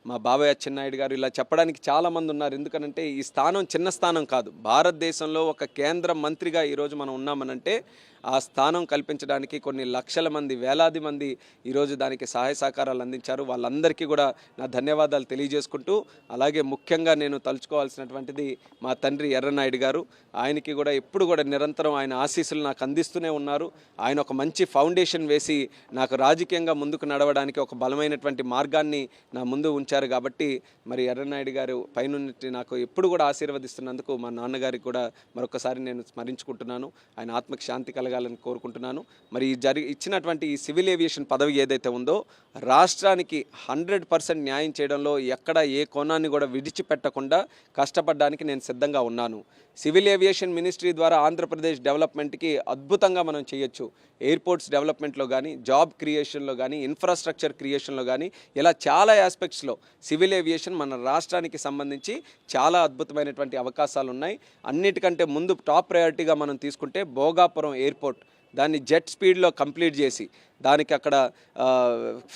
మా బాబాయ్ అచ్చెన్నాయుడు గారు ఇలా చెప్పడానికి చాలామంది ఉన్నారు. ఎందుకనంటే ఈ స్థానం చిన్న స్థానం కాదు. భారతదేశంలో ఒక కేంద్ర మంత్రిగా ఈరోజు మనం ఉన్నామనంటే ఆ స్థానం కల్పించడానికి కొన్ని లక్షల మంది, వేలాది మంది ఈరోజు దానికి సహాయ సహకారాలు అందించారు. వాళ్ళందరికీ కూడా నా ధన్యవాదాలు తెలియజేసుకుంటూ, అలాగే ముఖ్యంగా నేను తలుచుకోవాల్సినటువంటిది మా తండ్రి ఎర్రనాయుడు గారు. ఆయనకి కూడా ఎప్పుడు కూడా నిరంతరం ఆయన ఆశీస్సులు నాకు అందిస్తూనే ఉన్నారు. ఆయన ఒక మంచి ఫౌండేషన్ వేసి నాకు రాజకీయంగా ముందుకు నడవడానికి ఒక బలమైనటువంటి మార్గాన్ని నా ముందు ఉంచారు. కాబట్టి మరి ఎర్రనాయుడు గారు పైనుండి నాకు ఎప్పుడు కూడా ఆశీర్వదిస్తున్నందుకు మా నాన్నగారికి కూడా మరొకసారి నేను స్మరించుకుంటున్నాను. ఆయన ఆత్మకి శాంతి కలగాలని కోరుకుంటున్నాను. మరి ఇచ్చినటువంటి ఈ సివిల్ ఏవియేషన్ పదవి ఏదైతే ఉందో రాష్ట్రానికి 100% న్యాయం చేయడంలో ఎక్కడ ఏ కోణాన్ని కూడా విడిచిపెట్టకుండా కష్టపడడానికి నేను సిద్ధంగా ఉన్నాను. సివిల్ ఏవియేషన్ మినిస్ట్రీ ద్వారా ఆంధ్రప్రదేశ్ డెవలప్మెంట్కి అద్భుతంగా మనం చేయొచ్చు. ఎయిర్పోర్ట్స్ డెవలప్మెంట్లో కానీ, జాబ్ క్రియేషన్లో కానీ, ఇన్ఫ్రాస్ట్రక్చర్ క్రియేషన్లో కానీ, ఇలా చాలా ఆస్పెక్ట్స్లో సివిల్ ఏవియేషన్ మన రాష్ట్రానికి సంబంధించి చాలా అద్భుతమైనటువంటి అవకాశాలు ఉన్నాయి. అన్నిటికంటే ముందు టాప్ ప్రయారిటీగా మనం తీసుకుంటే భోగాపురం ఎయిర్పోర్ట్, దాన్ని జెట్ స్పీడ్లో కంప్లీట్ చేసి దానికి అక్కడ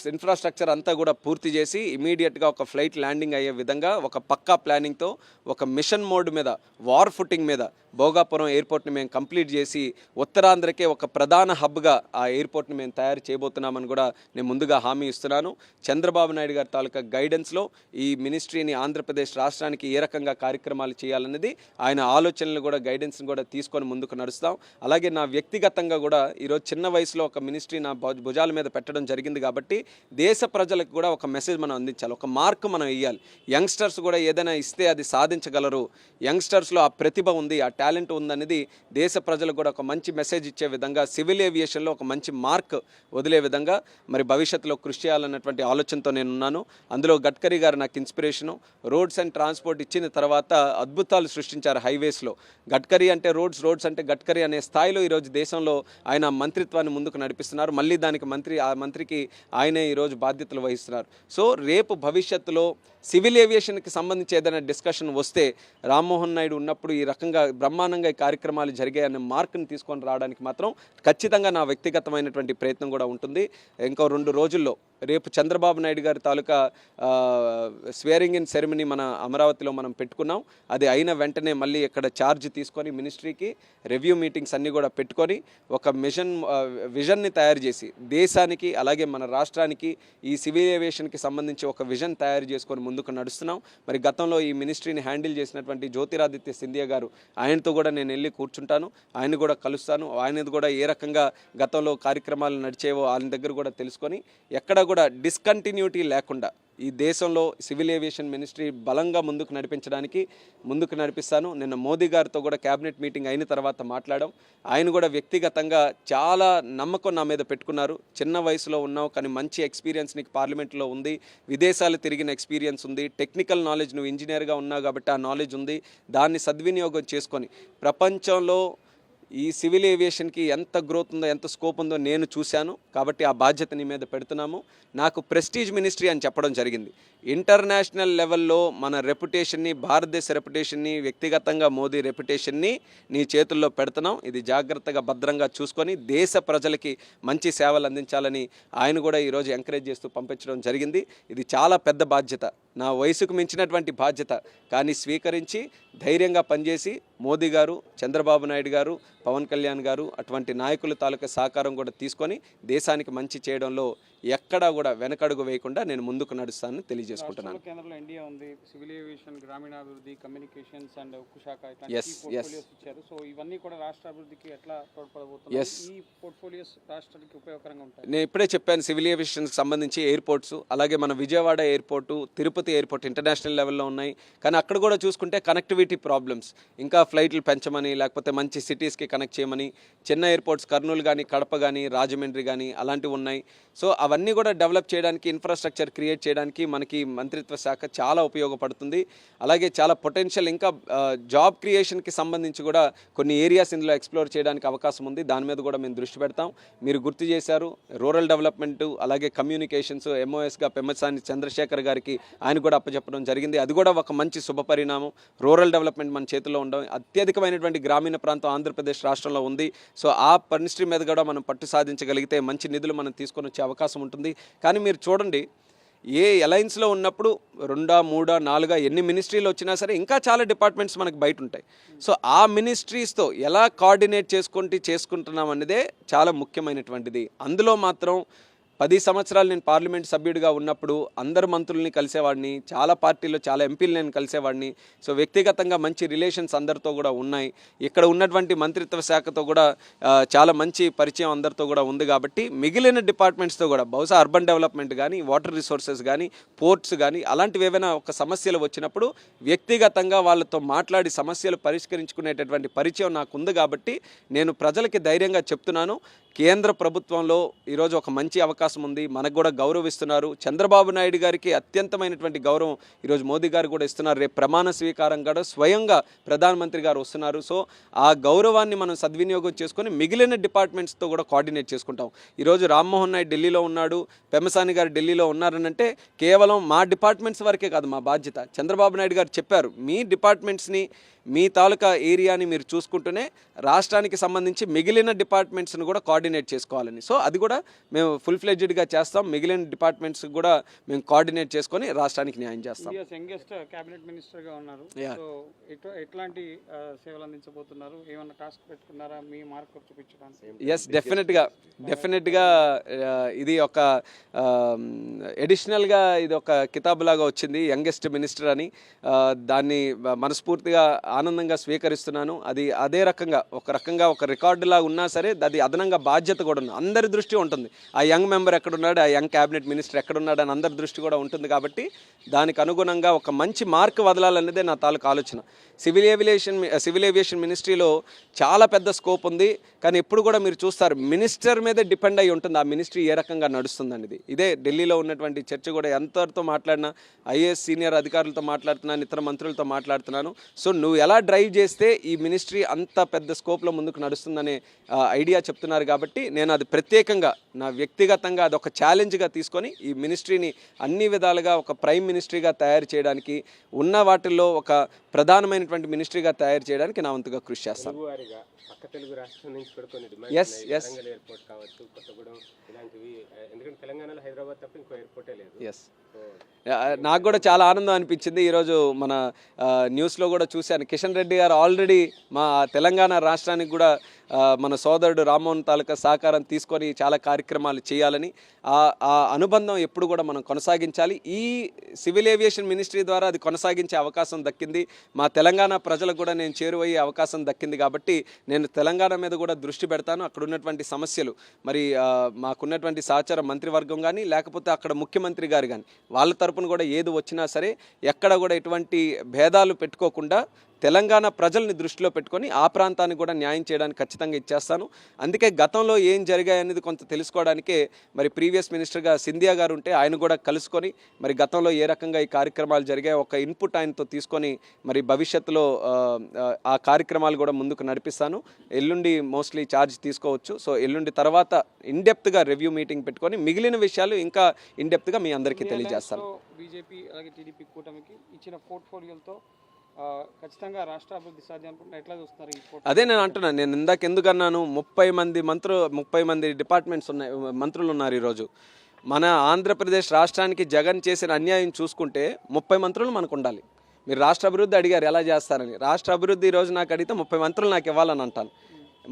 ఇన్ఫ్రాస్ట్రక్చర్ అంతా కూడా పూర్తి చేసి ఇమీడియట్గా ఒక ఫ్లైట్ ల్యాండింగ్ అయ్యే విధంగా ఒక పక్కా ప్లానింగ్తో ఒక మిషన్ మోడ్ మీద, వార్ ఫుటింగ్ మీద భోగాపురం ఎయిర్పోర్ట్ని మేము కంప్లీట్ చేసి ఉత్తరాంధ్రకే ఒక ప్రధాన హబ్గా ఆ ఎయిర్పోర్ట్ని మేము తయారు చేయబోతున్నామని కూడా నేను ముందుగా హామీ ఇస్తున్నాను. చంద్రబాబు నాయుడు గారి తాలూకా గైడెన్స్లో ఈ మినిస్ట్రీని ఆంధ్రప్రదేశ్ రాష్ట్రానికి ఏ రకంగా కార్యక్రమాలు చేయాలన్నది ఆయన ఆలోచనలు కూడా, గైడెన్స్ని కూడా తీసుకొని ముందుకు నడుస్తాం. అలాగే నా వ్యక్తిగతంగా కూడా ఈరోజు చిన్న వయసులో ఒక మినిస్ట్రీ నా భుజాల మీద పెట్టడం జరిగింది. కాబట్టి దేశ ప్రజలకు కూడా ఒక మెసేజ్ మనం అందించాలి, ఒక మార్క్ మనం ఇవ్వాలి. యంగ్స్టర్స్ కూడా ఏదైనా ఇస్తే అది సాధించగలరు, యంగ్స్టర్స్లో ఆ ప్రతిభ ఉంది, ఆ టాలెంట్ ఉందనేది దేశ ప్రజలకు కూడా ఒక మంచి మెసేజ్ ఇచ్చే విధంగా, సివిల్ ఏవియేషన్లో ఒక మంచి మార్క్ వదిలే విధంగా మరి భవిష్యత్తులో కృషి చేయాలన్నటువంటి ఆలోచనతో నేను ఉన్నాను. అందులో గడ్కరీ గారు నాకు ఇన్స్పిరేషను. రోడ్స్ అండ్ ట్రాన్స్పోర్ట్ ఇచ్చిన తర్వాత అద్భుతాలు సృష్టించారు హైవేస్లో. గడ్కరీ అంటే రోడ్స్ అంటే గడ్కరీ అనే స్థాయిలో ఈరోజు దేశంలో ఆయన మంత్రిత్వాన్ని ముందుకు నడిపిస్తున్నారు. మళ్ళీ దానికి మంత్రికి ఆయనే ఈరోజు బాధ్యతలు వహిస్తున్నారు. సో రేపు భవిష్యత్తులో సివిల్ ఏవియేషన్కి సంబంధించి ఏదైనా డిస్కషన్ వస్తే రామ్మోహన్ నాయుడు ఉన్నప్పుడు ఈ రకంగా బ్రహ్మాండంగా ఈ కార్యక్రమాలు జరిగాయన్న మార్కుని తీసుకొని రావడానికి మాత్రం ఖచ్చితంగా నా వ్యక్తిగతమైనటువంటి ప్రయత్నం కూడా ఉంటుంది. ఇంకో 2 రోజుల్లో రేపు చంద్రబాబు నాయుడు గారి తాలూకా స్వేరింగ్ ఇన్ సెరమనీ మన అమరావతిలో మనం పెట్టుకున్నాం. అది అయిన వెంటనే మళ్ళీ ఇక్కడ ఛార్జ్ తీసుకొని మినిస్ట్రీకి రివ్యూ మీటింగ్స్ అన్నీ కూడా పెట్టుకొని ఒక విజన్ని తయారు చేసి దేశానికి అలాగే మన రాష్ట్రానికి ఈ సివిల్ ఏవియేషన్కి సంబంధించి ఒక విజన్ తయారు చేసుకొని ముందుకు నడుస్తున్నాం. మరి గతంలో ఈ మినిస్ట్రీని హ్యాండిల్ చేసినటువంటి జ్యోతిరాదిత్య సింధియా గారు, ఆయనతో కూడా నేను వెళ్ళి కూర్చుంటాను, ఆయన కూడా కలుస్తాను. ఆయనది కూడా ఏ రకంగా గతంలో కార్యక్రమాలు నడిచేవో ఆయన దగ్గర కూడా తెలుసుకొని ఎక్కడ కూడా డిస్కంటిన్యూటీ లేకుండా ఈ దేశంలో సివిల్ ఏవియేషన్ మినిస్ట్రీ బలంగా ముందుకు నడిపిస్తాను. నిన్న మోదీ గారితో కూడా క్యాబినెట్ మీటింగ్ అయిన తర్వాత మాట్లాడాం. ఆయన కూడా వ్యక్తిగతంగా చాలా నమ్మకం నా మీద పెట్టుకున్నారు. చిన్న వయసులో ఉన్నావు కానీ మంచి ఎక్స్పీరియన్స్ నీకు పార్లమెంట్లో ఉంది, విదేశాలు తిరిగిన ఎక్స్పీరియన్స్ ఉంది, టెక్నికల్ నాలెడ్జ్, నువ్వు ఇంజనీర్గా ఉన్నావు కాబట్టి ఆ నాలెడ్జ్ ఉంది, దాన్ని సద్వినియోగం చేసుకొని ప్రపంచంలో ఈ సివిల్ ఏవియేషన్కి ఎంత గ్రోత్ ఉందో, ఎంత స్కోప్ ఉందో నేను చూశాను. కాబట్టి ఆ బాధ్యత నీ మీద పెడుతున్నాము. నాకు ప్రెస్టీజ్ మినిస్ట్రీ అని చెప్పడం జరిగింది. ఇంటర్నేషనల్ లెవెల్లో మన రెప్యుటేషన్ని, భారతదేశ రెప్యుటేషన్ని, వ్యక్తిగతంగా మోదీ రెప్యుటేషన్ని నీ చేతుల్లో పెడుతున్నాం. ఇది జాగ్రత్తగా భద్రంగా చూసుకొని దేశ ప్రజలకి మంచి సేవలు అందించాలని ఆయన కూడా ఈరోజు ఎంకరేజ్ చేస్తూ పంపించడం జరిగింది. ఇది చాలా పెద్ద బాధ్యత, నా వయసుకు మించినటువంటి బాధ్యత. కానీ స్వీకరించి ధైర్యంగా పనిచేసి మోదీ గారు, చంద్రబాబు నాయుడు గారు, పవన్ కళ్యాణ్ గారు అటువంటి నాయకుల తాలూకా సహకారం కూడా తీసుకొని దేశానికి మంచి చేయడంలో ఎక్కడా కూడా వెనకడుగు వేయకుండా నేను ముందుకు నడుస్తానని తెలియజేసుకుంటున్నాను. కేంద్రంలో ఎన్డీఏ ఉంది, సివిల్ ఏవియేషన్, గ్రామీణాభివృద్ధి, కమ్యూనికేషన్స్ అండ్ ఉక్కు శాఖ ఇచ్చారు. సో ఇవన్నీ కూడా రాష్ట్ర అభివృద్ధికి ఎట్లా తోడ్పడబోతున్నాయి? ఈ పోర్ట్ఫోలియోస్ రాష్ట్రానికి ఉపయోగకరంగా ఉంటాయి. నేను ఇప్పుడే చెప్పాను, సివిల్ ఏవియేషన్కి సంబంధించి ఎయిర్పోర్ట్స్, అలాగే మన Vijayawada airport, Tirupati airport international లెవెల్లో ఉన్నాయి. కానీ అక్కడ కూడా చూసుకుంటే కనెక్టివిటీ ప్రాబ్లమ్స్, ఇంకా ఫ్లైట్లు పెంచమని లేకపోతే మంచి సిటీస్కి కనెక్ట్ చేయమని, చిన్న ఎయిర్పోర్ట్స్ కర్నూలు కానీ, కడప కానీ, రాజమండ్రి కానీ అలాంటివి ఉన్నాయి. సో అవన్నీ కూడా డెవలప్ చేయడానికి, ఇన్ఫ్రాస్ట్రక్చర్ క్రియేట్ చేయడానికి మనకి మంత్రిత్వ శాఖ చాలా ఉపయోగపడుతుంది. అలాగే చాలా పొటెన్షియల్ ఇంకా జాబ్ క్రియేషన్కి సంబంధించి కూడా కొన్ని ఏరియాస్ ఇందులో ఎక్స్ప్లోర్ చేయడానికి అవకాశం ఉంది. దాని మీద కూడా మేము దృష్టి పెడతాం. మీరు గుర్తు చేశారు, రూరల్ డెవలప్మెంట్ అలాగే కమ్యూనికేషన్స్ ఎంఓఎస్గా పెమ్మసాని చంద్రశేఖర్ గారికి ఆయన కూడా అప్పచెప్పడం జరిగింది. అది కూడా ఒక మంచి శుభపరిణామం. రూరల్ డెవలప్మెంట్ మన చేతిలో ఉండడం, అత్యధికమైనటువంటి గ్రామీణ ప్రాంతం ఆంధ్రప్రదేశ్ రాష్ట్రంలో ఉంది. సో ఆ మినిస్ట్రీ మీద కూడా మనం పట్టు సాధించగలిగితే మంచి నిధులు మనం తీసుకొని వచ్చే అవకాశం ఉంటుంది. కానీ మీరు చూడండి, ఏ అలయన్స్లో ఉన్నప్పుడు 2, 3, 4 ఎన్ని మినిస్ట్రీలు వచ్చినా సరే ఇంకా చాలా డిపార్ట్మెంట్స్ మనకు బయట ఉంటాయి. సో ఆ మినిస్ట్రీస్తో ఎలా కోఆర్డినేట్ చేసుకుంటున్నాం అనేదే చాలా ముఖ్యమైనటువంటిది. అందులో మాత్రం 10 సంవత్సరాలు నేను పార్లమెంట్ సభ్యుడిగా ఉన్నప్పుడు అందరు మంత్రుల్ని కలిసేవాడిని, చాలా పార్టీల్లో చాలా ఎంపీలు నేను కలిసేవాడిని. సో వ్యక్తిగతంగా మంచి రిలేషన్స్ అందరితో కూడా ఉన్నాయి. ఇక్కడ ఉన్నటువంటి మంత్రిత్వ శాఖతో కూడా చాలా మంచి పరిచయం అందరితో కూడా ఉంది. కాబట్టి మిగిలిన డిపార్ట్మెంట్స్తో కూడా బహుశా అర్బన్ డెవలప్మెంట్ కానీ, వాటర్ రిసోర్సెస్ కానీ, పోర్ట్స్ కానీ అలాంటివి ఏవైనా ఒక సమస్యలు వచ్చినప్పుడు వ్యక్తిగతంగా వాళ్ళతో మాట్లాడి సమస్యలు పరిష్కరించుకునేటటువంటి పరిచయం నాకు ఉంది. కాబట్టి నేను ప్రజలకి ధైర్యంగా చెప్తున్నాను, కేంద్ర ప్రభుత్వంలో ఈరోజు ఒక మంచి అవకాశం ఉంది. మనకు కూడా గౌరవిస్తున్నారు. చంద్రబాబు నాయుడు గారికి అత్యంతమైనటువంటి గౌరవం ఈరోజు మోదీ గారు కూడా ఇస్తున్నారు. రేపు ప్రమాణ స్వీకారం కూడా స్వయంగా ప్రధానమంత్రి గారు వస్తున్నారు. సో ఆ గౌరవాన్ని మనం సద్వినియోగం చేసుకొని మిగిలిన డిపార్ట్మెంట్స్తో కూడా కోఆర్డినేట్ చేసుకుంటాం. ఈరోజు రామ్మోహన్ నాయుడు ఢిల్లీలో ఉన్నాడు, పెమ్మసాని గారు ఢిల్లీలో ఉన్నారనంటే కేవలం మా డిపార్ట్మెంట్స్ వరకే కాదు మా బాధ్యత. చంద్రబాబు నాయుడు గారు చెప్పారు, మీ డిపార్ట్మెంట్స్ని మీ తాలూకా ఏరియాని మీరు చూసుకుంటూనే రాష్ట్రానికి సంబంధించి మిగిలిన డిపార్ట్మెంట్స్ని కూడా కోఆర్డినేట్ చేసుకోవాలని. సో అది కూడా మేము ఫుల్ ఫ్లెడ్జ్డ్గా చేస్తాం. మిగిలిన డిపార్ట్మెంట్స్ కూడా మేము కోఆర్డినేట్ చేసుకొని రాష్ట్రానికి న్యాయం చేస్తాం. యంగెస్ట్ క్యాబినెట్ మినిస్టర్గా ఉన్నారు. సో ఎట్లాంటి సేవలు అందించబోతున్నారు? ఏమన్నా టాస్క్ పెట్టుకున్నారా మీ మార్క్ చూపించడానికి? ఎస్, డెఫినెట్గా ఇది ఒక ఎడిషనల్గా ఇది ఒక కితాబు లాగా వచ్చింది, యంగెస్ట్ మినిస్టర్ అని. దాన్ని మనస్ఫూర్తిగా ఆనందంగా స్వీకరిస్తున్నాను. అది అదే రకంగా ఒక రికార్డులా ఉన్నా సరే అది అదనంగా బాధ్యత కూడా ఉంది. అందరి దృష్టి ఉంటుంది, ఆ యంగ్ మెంబర్ ఎక్కడున్నాడు, ఆ యంగ్ క్యాబినెట్ మినిస్టర్ ఎక్కడున్నాడు అని అందరి దృష్టి కూడా ఉంటుంది. కాబట్టి దానికి అనుగుణంగా ఒక మంచి మార్క్ వదలాలనేదే నా తాలూకు ఆలోచన. సివిల్ ఏవియేషన్ మినిస్ట్రీలో చాలా పెద్ద స్కోప్ ఉంది. కానీ ఎప్పుడు కూడా మీరు చూస్తారు మినిస్టర్ మీదే డిపెండ్ అయి ఉంటుంది ఆ మినిస్ట్రీ ఏ రకంగా నడుస్తుందనేది. ఇదే ఢిల్లీలో ఉన్నటువంటి చర్చ కూడా ఎంతవరకు మాట్లాడినా ఐఏఎస్ సీనియర్ అధికారులతో మాట్లాడుతున్నాను, ఇతర మంత్రులతో మాట్లాడుతున్నాను. సో నువ్వు ఎలా డ్రైవ్ చేస్తే ఈ మినిస్ట్రీ అంత పెద్ద స్కోప్లో ముందుకు నడుస్తుందనే ఐడియా చెప్తున్నారు. కాబట్టి నేను అది ప్రత్యేకంగా నా వ్యక్తిగతంగా అది ఒక ఛాలెంజ్గా తీసుకొని ఈ మినిస్ట్రీని అన్ని విధాలుగా ఒక ప్రైమ్ మినిస్ట్రీగా తయారు చేయడానికి, ఉన్న వాటిల్లో ఒక ప్రధానమైనటువంటి మినిస్ట్రీగా తయారు చేయడానికి నా వంతుగా కృషి చేస్తాను. పక్క తెలుగు రాష్ట్రం నుంచి కూడా కొన్ని Yes. ఎయిర్పోర్ట్ కావచ్చు, కొత్తగూడెం ఇలాంటివి. ఎందుకంటే తెలంగాణలో హైదరాబాద్ తప్ప ఇంకో ఎయిర్పోర్టే లేదు. ఎస్, నాకు కూడా చాలా ఆనందం అనిపించింది. ఈరోజు మన న్యూస్లో కూడా చూశాను, కిషన్ రెడ్డి గారు ఆల్రెడీ మా తెలంగాణ రాష్ట్రానికి కూడా మన సోదరుడు రామ్మోహన్ తాలూకా సహకారం తీసుకొని చాలా కార్యక్రమాలు చేయాలని, ఆ అనుబంధం ఎప్పుడు కూడా మనం కొనసాగించాలి. ఈ సివిల్ ఏవియేషన్ మినిస్ట్రీ ద్వారా అది కొనసాగించే అవకాశం దక్కింది. మా తెలంగాణ ప్రజలకు కూడా నేను చేరువయ్యే అవకాశం దక్కింది. కాబట్టి నేను తెలంగాణ మీద కూడా దృష్టి పెడతాను. అక్కడ ఉన్నటువంటి సమస్యలు మరి మాకున్నటువంటి సహచార మంత్రివర్గం కానీ, లేకపోతే అక్కడ ముఖ్యమంత్రి గారు కానీ, వాళ్ళ తరపున కూడా ఏది వచ్చినా సరే ఎక్కడ కూడా ఎటువంటి భేదాలు పెట్టుకోకుండా తెలంగాణ ప్రజల్ని దృష్టిలో పెట్టుకొని ఆ ప్రాంతానికి కూడా న్యాయం చేయడానికి ఖచ్చితంగా ఇచ్చేస్తాను. అందుకే గతంలో ఏం జరిగాయనేది కొంత తెలుసుకోవడానికే మరి ప్రీవియస్ మినిస్టర్గా సింధియా గారు ఉంటే ఆయన కూడా కలుసుకొని మరి గతంలో ఏ రకంగా ఈ కార్యక్రమాలు జరిగాయో ఒక ఇన్పుట్ ఆయనతో తీసుకొని మరి భవిష్యత్తులో ఆ కార్యక్రమాలు కూడా ముందుకు నడిపిస్తాను. ఎల్లుండి మోస్ట్లీ ఛార్జ్ తీసుకోవచ్చు. సో ఎల్లుండి తర్వాత ఇన్డెప్త్గా రివ్యూ మీటింగ్ పెట్టుకొని మిగిలిన విషయాలు ఇంకా ఇన్డెప్త్గా మీ అందరికీ తెలియజేస్తాను. బీజేపీ అలాగే టీడీపీ కూటమికి ఇచ్చిన పోర్ట్ఫోలియోలతో ఖచ్చితంగా రాష్ట్ర అభివృద్ధి సాధ్యం అనుకుంటున్నా. ఎట్లా చూస్తున్నారు? అదే నేను అంటున్నాను, నేను ఇందాక ఎందుకన్నాను 30 మంది డిపార్ట్మెంట్స్ ఉన్నాయి, మంత్రులు ఉన్నారు ఈరోజు. మన ఆంధ్రప్రదేశ్ రాష్ట్రానికి జగన్ చేసిన అన్యాయం చూసుకుంటే 30 మంత్రులు మనకు ఉండాలి. మీరు రాష్ట్ర అభివృద్ధి అడిగారు ఎలా చేస్తారని. రాష్ట్ర అభివృద్ధి ఈరోజు నాకు అడిగితే 30 మంత్రులు నాకు ఇవ్వాలని అంటాను.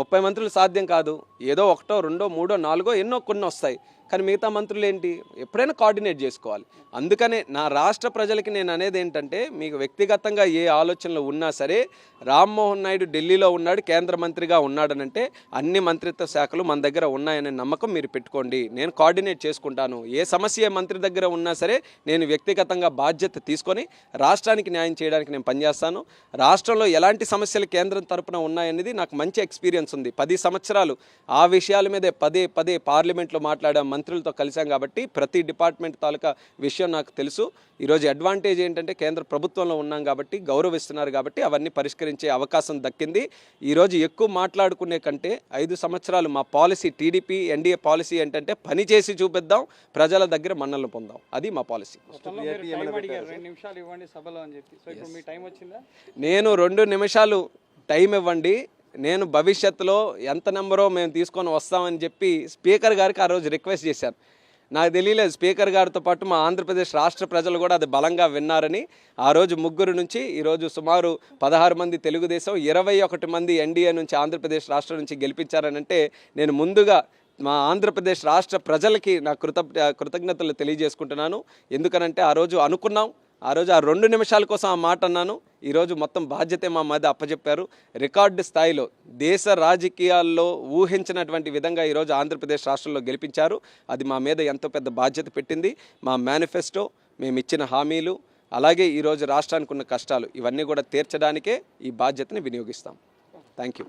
30 మంత్రులు సాధ్యం కాదు. ఏదో 1, 2, 3, 4 ఎన్నో కొన్ని వస్తాయి. కానీ మిగతా మంత్రులు ఏంటి, ఎప్పుడైనా కోఆర్డినేట్ చేసుకోవాలి. అందుకనే నా రాష్ట్ర ప్రజలకి నేను అనేది ఏంటంటే, మీకు వ్యక్తిగతంగా ఏ ఆలోచనలు ఉన్నా సరే రామ్మోహన్ నాయుడు ఢిల్లీలో ఉన్నాడు, కేంద్ర మంత్రిగా ఉన్నాడనంటే అన్ని మంత్రిత్వ శాఖలు మన దగ్గర ఉన్నాయనే నమ్మకం మీరు పెట్టుకోండి. నేను కోఆర్డినేట్ చేసుకుంటాను. ఏ సమస్య మంత్రి దగ్గర ఉన్నా సరే నేను వ్యక్తిగతంగా బాధ్యత తీసుకొని రాష్ట్రానికి న్యాయం చేయడానికి నేను పనిచేస్తాను. రాష్ట్రంలో ఎలాంటి సమస్యలు కేంద్రం తరపున ఉన్నాయనేది నాకు మంచి ఎక్స్పీరియన్స్ ఉంది. 10 సంవత్సరాలు ఆ విషయాల మీదే పదే పార్లమెంట్లో మాట్లాడాం, మంత్రులతో కలిసాం. కాబట్టి ప్రతి డిపార్ట్మెంట్ తాలూకా విషయం నాకు తెలుసు. ఈరోజు అడ్వాంటేజ్ ఏంటంటే కేంద్ర ప్రభుత్వంలో ఉన్నాం కాబట్టి, గౌరవిస్తున్నారు కాబట్టి అవన్నీ పరిష్కరించే అవకాశం దక్కింది. ఈరోజు ఎక్కువ మాట్లాడుకునే కంటే 5 సంవత్సరాలు మా పాలసీ, టీడీపీ ఎన్డీఏ పాలసీ ఏంటంటే పని చేసి చూపిద్దాం, ప్రజల దగ్గర మన్నలు పొందాం. అది మా పాలసీ. నేను 2 నిమిషాలు టైం ఇవ్వండి, నేను భవిష్యత్తులో ఎంత నెంబరో మేము తీసుకొని వస్తామని చెప్పి స్పీకర్ గారికి ఆ రోజు రిక్వెస్ట్ చేశాను. నాకు తెలియలేదు, స్పీకర్ గారితో పాటు మా ఆంధ్రప్రదేశ్ రాష్ట్ర ప్రజలు కూడా అది బలంగా విన్నారని. ఆ రోజు 3 నుంచి ఈరోజు సుమారు 16 మంది తెలుగుదేశం, 21 మంది ఎన్డీఏ నుంచి ఆంధ్రప్రదేశ్ రాష్ట్రం నుంచి గెలిపించారనంటే నేను ముందుగా మా ఆంధ్రప్రదేశ్ రాష్ట్ర ప్రజలకి నా కృతజ్ఞతలు తెలియజేసుకుంటున్నాను. ఎందుకనంటే ఆ రోజు అనుకున్నాం, ఆ రోజు ఆ 2 నిమిషాల కోసం ఆ మాట అన్నాను. ఈరోజు మొత్తం బాధ్యతే మా మీద అప్పచెప్పారు. రికార్డు స్థాయిలో దేశ రాజకీయాల్లో ఊహించినటువంటి విధంగా ఈరోజు ఆంధ్రప్రదేశ్ రాష్ట్రంలో గెలిపించారు. అది మా మీద ఎంతో పెద్ద బాధ్యత పెట్టింది. మా మేనిఫెస్టో, మేము ఇచ్చిన హామీలు, అలాగే ఈరోజు రాష్ట్రానికి ఉన్న కష్టాలు ఇవన్నీ కూడా తీర్చడానికే ఈ బాధ్యతని వినియోగిస్తాం. Thank you.